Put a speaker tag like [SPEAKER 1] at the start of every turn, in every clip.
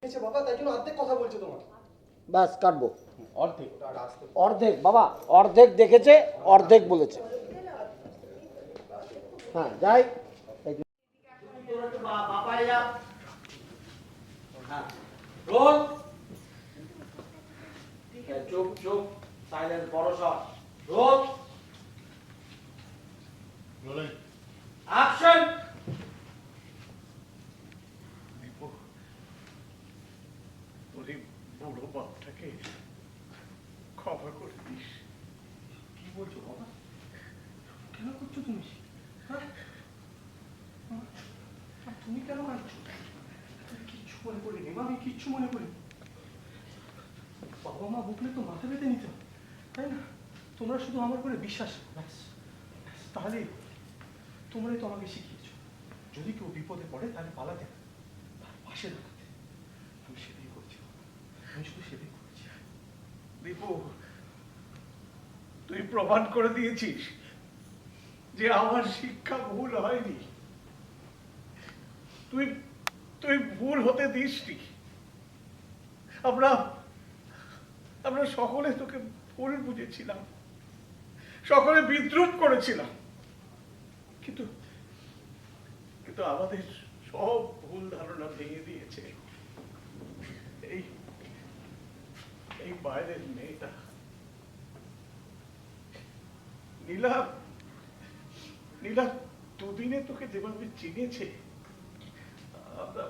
[SPEAKER 1] বাবা, তাই জন্য অর্ধেক কথা বলছে তোমার।
[SPEAKER 2] ব্যাস কাটবো।
[SPEAKER 1] অর্ধেক
[SPEAKER 2] অর্ধেক বাবা, অর্ধেক দেখেছে, অর্ধেক বলেছে। হ্যাঁ যাই। চুপ চুপ, সাইলেন্স, বড় শট। Role, action.
[SPEAKER 3] বুড়ো বাপটাকে ক্ষমা করে দিস।
[SPEAKER 1] কি বলছো বাবা? কেন করছো তুমি? হ্যাঁ, তুমি কেন কাঁদছো? কিচ্ছু মনে করিনি মা, আমি কিচ্ছু মনে করিনি। বাবা মা বুকলে তো মাথা পেতে নিত, তাই না? তোমরা শুধু আমার উপরে বিশ্বাস রাখো, ব্যাস। তাহলেই তোমরাই তো আমাকে শিখিয়েছো, যদি কেউ বিপদে পড়ে তাহলে পালাতে, তার পাশে দাঁড়াতে। আমি সেটাই করছি, আমি শুধু সেটাই করছি।
[SPEAKER 3] দীপু, তুই প্রমাণ করে দিয়েছিস যে আমার শিক্ষা ভুল হয়নি। তুই তুই ভুল হতে দিসনি। আমরা আমরা সকলে তোকে ভুল বুঝেছিলাম, সকলে বিদ্রুপ করেছিলাম, কিন্তু কিন্তু আমাদের সব ভুল ধারণা ভেঙে দিয়েছে এই এই বাইরের মেয়েটা। নীলা, নীলা দুদিনে তোকে যেভাবে চিনেছে, আমরা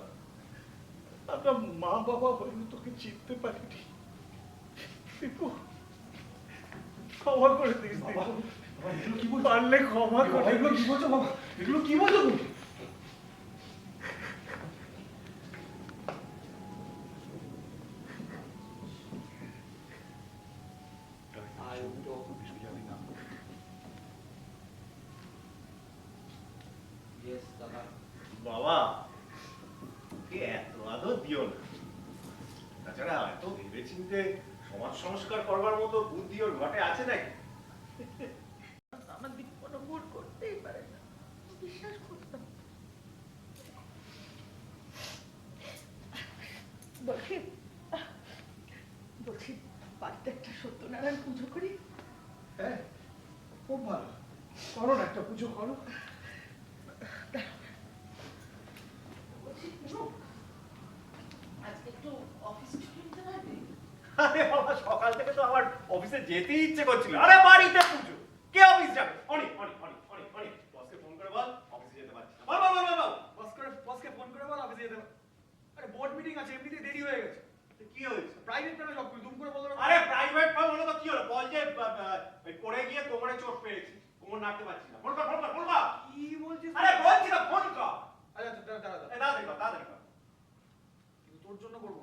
[SPEAKER 3] আমরা মা বাবা হয়ে তোকে চিনতে পারিনি। দীপু, ক্ষমা করে দিস। পারলে ক্ষমা করে।
[SPEAKER 1] এগুলো কি বলছো বাবা? এগুলো কি বলছো তুমি?
[SPEAKER 3] বাবা, এত আদর দিও না। তাছাড়া এত ভেবেচিন্তে সমাজ সংস্কার করবার মতো বুদ্ধি ওর ঘটে আছে নাকি?
[SPEAKER 4] আমার দিকে কোনো ভুল করতেই পারে না, বিশ্বাস করতাম। বলছি বলছি বাড়িতে একটা সত্যনারায়ণ পুজো করি।
[SPEAKER 1] হ্যাঁ, খুব ভালো, করো না, একটা পুজো করো।
[SPEAKER 4] বলছি পুজো আজকে একটু অফিস ছুটি নিতে পারবে?
[SPEAKER 3] আরে বাবা, সকাল থেকে তো আমার অফিসে যেতেই ইচ্ছে করছিল। আরে বাড়িতে পুজো, কে অফিস যাবে? অনেক অনেক অনেক অনেক অনেক বসকে ফোন করে বল অফিসে যেতে পারছি না। বল বল বল বল, বসকে ফোন করে বল অফিসে যেতে। আরে বোর্ড মিটিং আছে, এমনিতেই দেরি হয়ে গেছে। কি হয়েছে? প্রাইভেট ফার্মে জব করি, দুম করে বল। আরে প্রাইভেট ফার্ম হলো তো কি হলো? বল যে পড়ে গিয়ে কোমরে চোট পেয়েছি, কোমর নাড়তে পারছি না। ফোন কর ফোন কর ফোন কর।
[SPEAKER 1] কি বলছিস?
[SPEAKER 3] আরে বলছি না, ফোন কর।
[SPEAKER 1] আচ্ছা দাঁড়া,
[SPEAKER 3] তাড়াতাড়ি কর তাড়াতাড়ি কর।
[SPEAKER 1] কিন্তু তোর জন্য করবো